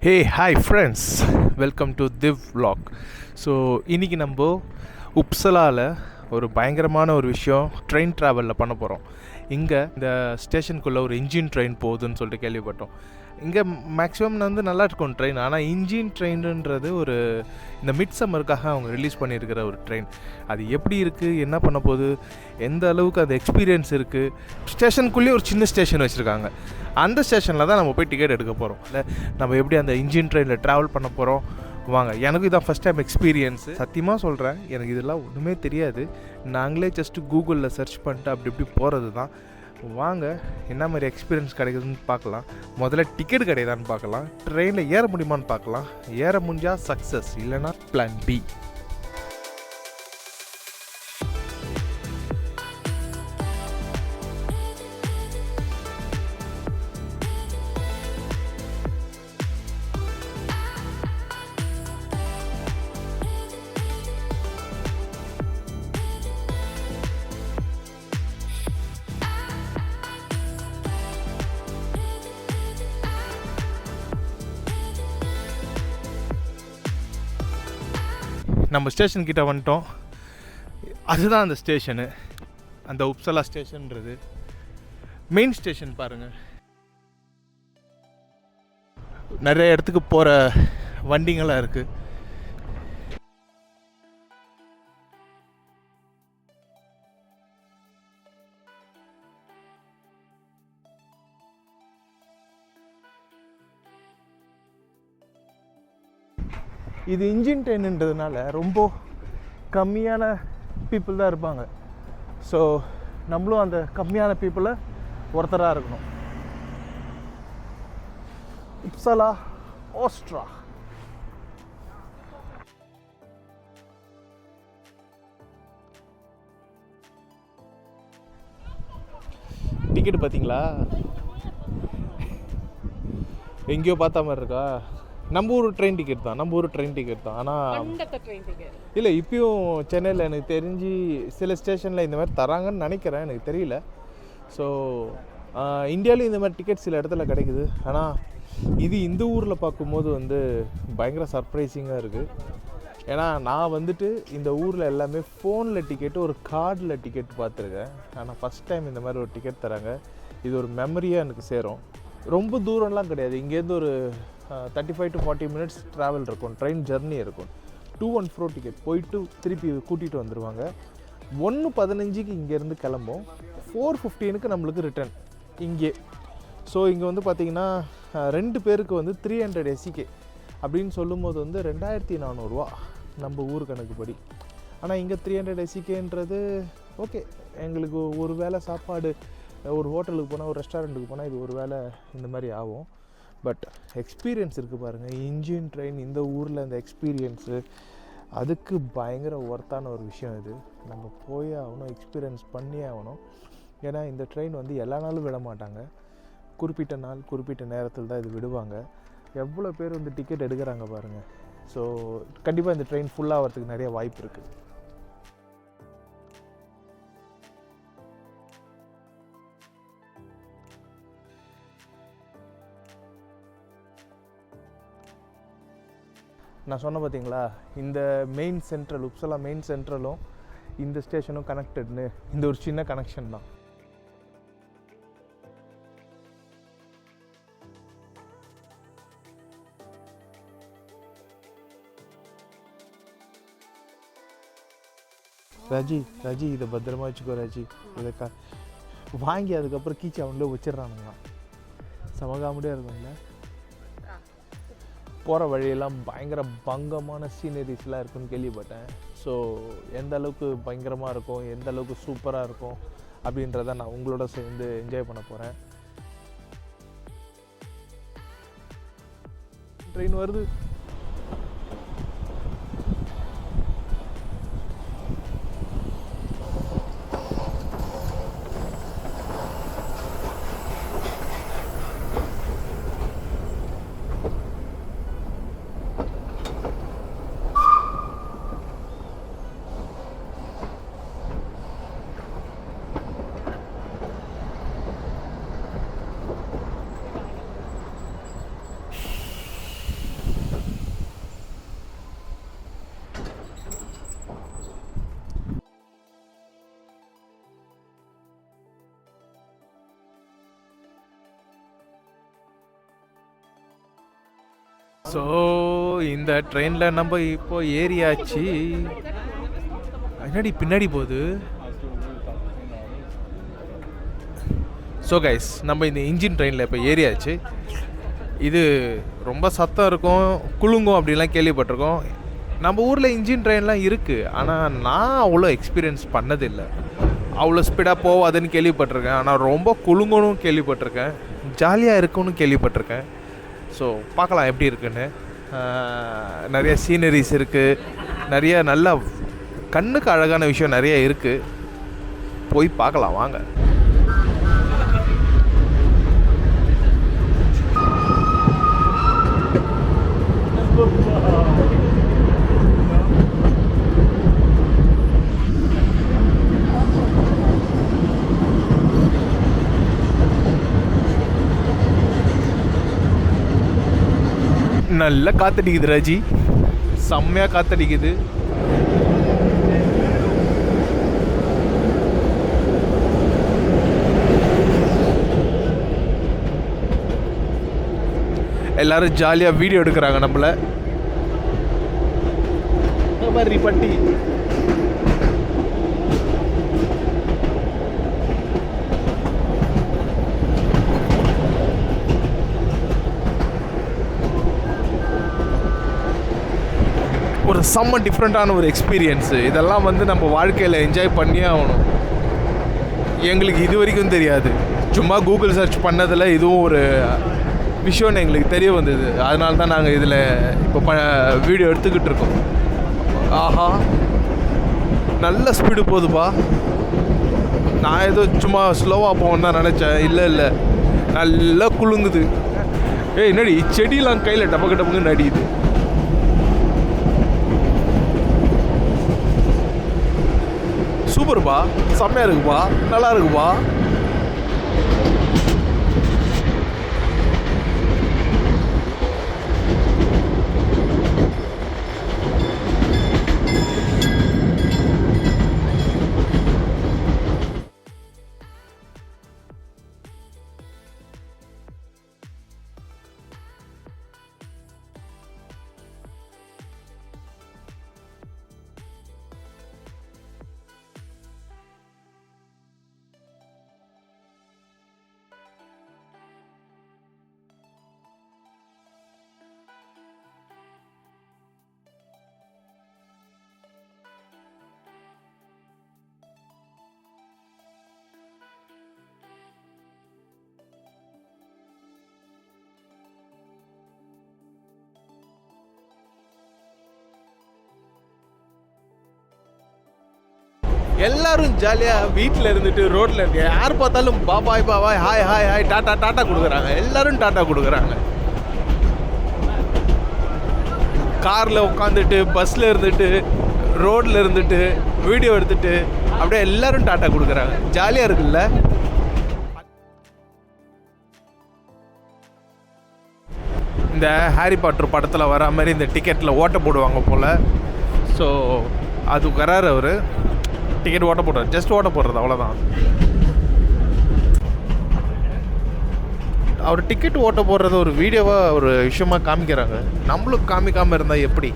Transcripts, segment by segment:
Hey hi friends, welcome to Div vlog. So இன்றைக்கி நம்ம உப்சலாவில் ஒரு பயங்கரமான ஒரு விஷயம் ட்ரெயின் ட்ராவலில் பண்ண போகிறோம். இங்கே இந்த ஸ்டேஷனுக்குள்ளே ஒரு இன்ஜின் ட்ரெயின் போகுதுன்னு சொல்லிட்டு கேள்விப்பட்டோம். இங்கே மேக்ஸிமம் வந்து நல்லா இருக்கும் ட்ரெயின், ஆனால் இன்ஜின் ட்ரெயின்ன்றது ஒரு இந்த மிட் சம்மருக்காக அவங்க ரிலீஸ் பண்ணியிருக்கிற ஒரு ட்ரெயின். அது எப்படி இருக்குது, என்ன பண்ண போகுது, எந்த அளவுக்கு அந்த எக்ஸ்பீரியன்ஸ் இருக்குது. ஸ்டேஷனுக்குள்ளேயே ஒரு சின்ன ஸ்டேஷன் வச்சுருக்காங்க. அந்த ஸ்டேஷனில் தான் நம்ம போய் டிக்கெட் எடுக்க போகிறோம். இல்லை நம்ம எப்படி அந்த இன்ஜின் ட்ரெயினில் ட்ராவல் பண்ண போகிறோம் வாங்க. எனக்கு இதான் ஃபஸ்ட் டைம் எக்ஸ்பீரியன்ஸு. சத்தியமாக சொல்கிறேன், எனக்கு இதெல்லாம் ஒன்றுமே தெரியாது. நாங்களே ஜஸ்ட்டு கூகுளில் சர்ச் பண்ணிட்டு அப்படி இப்படி போகிறது தான். வாங்க என்ன மாதிரி எக்ஸ்பீரியன்ஸ் கிடைக்குதுன்னு பார்க்கலாம். முதல்ல டிக்கெட் கிடையாதான்னு பார்க்கலாம், ட்ரெயினில் ஏற முடியுமான்னு பார்க்கலாம். ஏற முடிஞ்சால் சக்ஸஸ், இல்லைனா பிளான் பி. நம்ம ஸ்டேஷன் கிட்ட வந்துட்டோம். அதுதான் அந்த ஸ்டேஷனு, அந்த உப்சலா ஸ்டேஷன்ன்றது மெயின் ஸ்டேஷன். பாருங்கள், நிறைய இடத்துக்கு போகிற வண்டிங்களாம் இருக்குது. இது இன்ஜின் ட்ரெயின்ன்றதுனால ரொம்ப கம்மியான பீப்புள் தான் இருப்பாங்க. ஸோ நம்மளும் அந்த கம்மியான பீப்புளை ஒருத்தராக இருக்கணும். உப்சலா ஆஸ்ட்ரா. டிக்கெட் பார்த்தீங்களா, எங்கேயோ பார்த்த மாதிரி இருக்கா. நம்ம ஊர் ட்ரெயின் டிக்கெட் தான். ஆனால் இல்லை, இப்பயும் சென்னையில் எனக்கு தெரிஞ்சு சில ஸ்டேஷனில் இந்த மாதிரி தராங்கன்னு நினைக்கிறேன், எனக்கு தெரியல. ஸோ இந்தியாவிலையும் இந்த மாதிரி டிக்கெட் சில இடத்துல கிடைக்குது. ஆனால் இது இந்த ஊரில் பார்க்கும்போது வந்து பயங்கர சர்ப்ரைசிங்காக இருக்குது. ஏன்னா நான் வந்துட்டு இந்த ஊரில் எல்லாமே ஃபோனில் டிக்கெட்டு, ஒரு கார்டில் டிக்கெட் பார்த்துருக்கேன். ஆனால் ஃபஸ்ட் டைம் இந்த மாதிரி ஒரு டிக்கெட் தராங்க. இது ஒரு மெமரியாக எனக்கு சேரும். ரொம்ப தூரம்லாம் கிடையாது, இங்கேருந்து ஒரு 35 to 40 minutes ட்ராவல் இருக்கும், ட்ரெயின் ஜர்னி இருக்கும். 2 and 4 டிக்கெட் போயிட்டு திருப்பி கூட்டிகிட்டு வந்துடுவாங்க. 1:15 இங்கேருந்து கிளம்பும், 4:15 நம்மளுக்கு ரிட்டர்ன் இங்கே. ஸோ இங்கே வந்து பார்த்திங்கன்னா 2 பேருக்கு வந்து 300 SEK அப்படின்னு சொல்லும்போது வந்து 2400 நம்ம ஊர் கணக்குப்படி. ஆனால் இங்கே 300 SEKன்றது ஓகே. எங்களுக்கு ஒரு வேளை சாப்பாடு, ஒரு ஹோட்டலுக்கு போனால், ஒரு ரெஸ்டாரண்ட்டுக்கு போனால் இது ஒரு வேளை இந்த மாதிரி ஆகும். பட் எக்ஸ்பீரியன்ஸ் இருக்குது பாருங்கள், இன்ஜின் ட்ரெயின் இந்த ஊரில் இந்த எக்ஸ்பீரியன்ஸு அதுக்கு பயங்கர ஒர்த்தான ஒரு விஷயம். இது நம்ம போயே ஆகணும், எக்ஸ்பீரியன்ஸ் பண்ணியே ஆகணும். ஏன்னா இந்த ட்ரெயின் வந்து எல்லா நாளும் விட மாட்டாங்க, குறிப்பிட்ட நாள் குறிப்பிட்ட நேரத்தில் தான் இது விடுவாங்க. எவ்வளோ பேர் வந்து டிக்கெட் எடுக்கிறாங்க பாருங்கள். ஸோ கண்டிப்பாக இந்த ட்ரெயின் ஃபுல்லாகிறதுக்கு நிறைய வாய்ப்பு இருக்குது. நான் சொன்ன பார்த்தீங்களா, இந்த மெயின் சென்ட்ரல், உப்சலா மெயின் சென்ட்ரலும் இந்த ஸ்டேஷனும் கனெக்டட்னு, இந்த ஒரு சின்ன கனெக்ஷன் தான். ராஜி இதை பத்திரமா வச்சுக்கோ ராஜி. இதை வாங்கி அதுக்கப்புறம் கீச்சா அவங்களே வச்சிடறானுங்களா. சமகாமடியாக இருக்கும்ல. போகிற வழியெல்லாம் பயங்கர பங்கமான சீனரிஸ்லாம் இருக்குன்னு கேள்விப்பட்டேன். ஸோ எந்த அளவுக்கு பயங்கரமாக இருக்கும், எந்த அளவுக்கு சூப்பராக இருக்கும் அப்படின்றத நான் உங்களோட சேர்ந்து என்ஜாய் பண்ண போகிறேன். ட்ரெயின் வருது. ஸோ இந்த ட்ரெயினில் நம்ம இப்போ ஏறியாச்சு. பின்னாடி போகுது. ஸோ கைஸ், நம்ம இந்த இன்ஜின் ட்ரெயினில் இப்போ ஏறியாச்சு. இது ரொம்ப சத்தம் இருக்கும், குலுங்கும் அப்படின்லாம் கேள்விப்பட்டிருக்கோம். நம்ம ஊரில் இன்ஜின் ட்ரெயின்லாம் இருக்குது, ஆனால் நான் அவ்வளோ எக்ஸ்பீரியன்ஸ் பண்ணதில்லை. அவ்வளோ ஸ்பீடாக போவாதுன்னு கேள்விப்பட்டிருக்கேன், ஆனால் ரொம்ப குலுங்கணும் கேள்விப்பட்டிருக்கேன், ஜாலியாக இருக்குன்னு கேள்விப்பட்டிருக்கேன். ஸோ பார்க்கலாம் எப்படி இருக்குன்னு. நிறைய சீனரிஸ் இருக்குது, நிறைய நல்ல கண்ணுக்கு அழகான விஷயம் நிறைய இருக்குது. போய் பார்க்கலாம் வாங்க. நல்ல காத்தடிக்குது ராஜி, செம்மையா காத்தடிக்குது. எல்லாரும் ஜாலியா வீடியோ எடுக்கிறாங்க நம்மள. பட்டி ஒரு செம்ம டிஃப்ரெண்ட்டான ஒரு எக்ஸ்பீரியன்ஸு. இதெல்லாம் வந்து நம்ம வாழ்க்கையில் என்ஜாய் பண்ணியே ஆகணும். எங்களுக்கு இது வரைக்கும் தெரியாது, சும்மா கூகுள் சர்ச் பண்ணதில் இதுவும் ஒரு விஷயம்னு எங்களுக்கு தெரிய வந்தது. அதனால தான் நாங்கள் இதில் இப்போ வீடியோ எடுத்துக்கிட்டு இருக்கோம். ஆஹா, நல்ல ஸ்பீடு போகுதுப்பா. நான் ஏதோ சும்மா ஸ்லோவாக போகணுன்னு தான் நினச்சேன். இல்லை, நல்லா குலுங்குது. என்னடி செடியெலாம் கையில் டபக்கு டபக்குன்னு அடியுது. சூப்பர்ப்பா, செம்மையாக இருக்குப்பா, நல்லா இருக்குப்பா. எல்லாரும் ஜாலியாக வீட்டில் இருந்துட்டு ரோட்டில் இருக்க யார் பார்த்தாலும் bye bye, hi hi hi, tata tata கொடுக்குறாங்க. எல்லாரும் டாட்டா கொடுக்குறாங்க. காரில் உட்காந்துட்டு, பஸ்ஸில் இருந்துட்டு, ரோட்டில் இருந்துட்டு, வீடியோ எடுத்துட்டு அப்படியே எல்லாரும் டாட்டா கொடுக்குறாங்க. ஜாலியாக இருக்குல்ல. இந்த ஹாரி பாட்டர் படத்தில் வர மாதிரி இந்த டிக்கெட்டில் ஓட்ட போடுவாங்க போல். ஸோ அதுக்கு வராரு அவர். டிக்கெட் ஓட்ட போடுறாரு, ஜஸ்ட் ஓட்ட போடுறது, அவ்வளோதான். அவர் டிக்கெட் ஓட்ட போடுறது ஒரு வீடியோவாக ஒரு விஷயமாக காமிக்கிறாங்க. நம்மளும் காமிக்காமல் இருந்தால் எப்படி?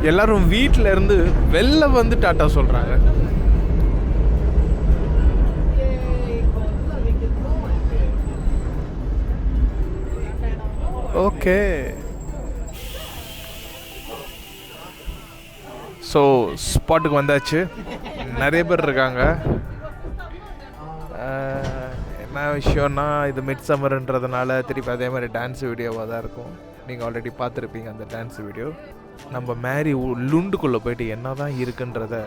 எல்லாரும் வீட்டில் இருந்து வெளில வந்து டாட்டா சொல்கிறாங்க. ஓகே, ஸோ ஸ்பாட்டுக்கு வந்தாச்சு. நிறைய பேர் இருக்காங்க. என்ன விஷயம்னா, இது மிட் சம்மர்ன்றதுனால திருப்பி அதே மாதிரி டான்ஸ் வீடியோவாக தான் இருக்கும். நீங்கள் ஆல்ரெடி பார்த்துருப்பீங்க அந்த டான்ஸ் வீடியோ. நம்ம மேரி லுண்டுக்குள்ளே போயிட்டு என்ன தான் இருக்குன்றத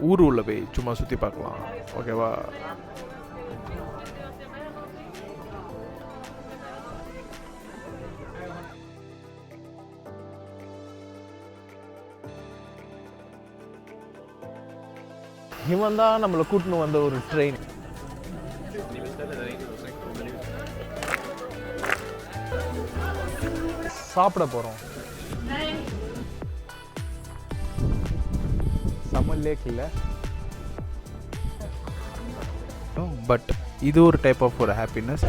ஊர் உள்ள போய் சும்மா சுற்றி பார்க்கலாம். ஓகேவா? இவன் தான் நம்மளை கூட்டின்னு வந்த ஒரு ட்ரெயின். சாப்பிட போகிறோம். செம்ம லேக் இல்லை, பட் இது ஒரு டைப் ஆஃப் ஒரு ஹாப்பினஸ்.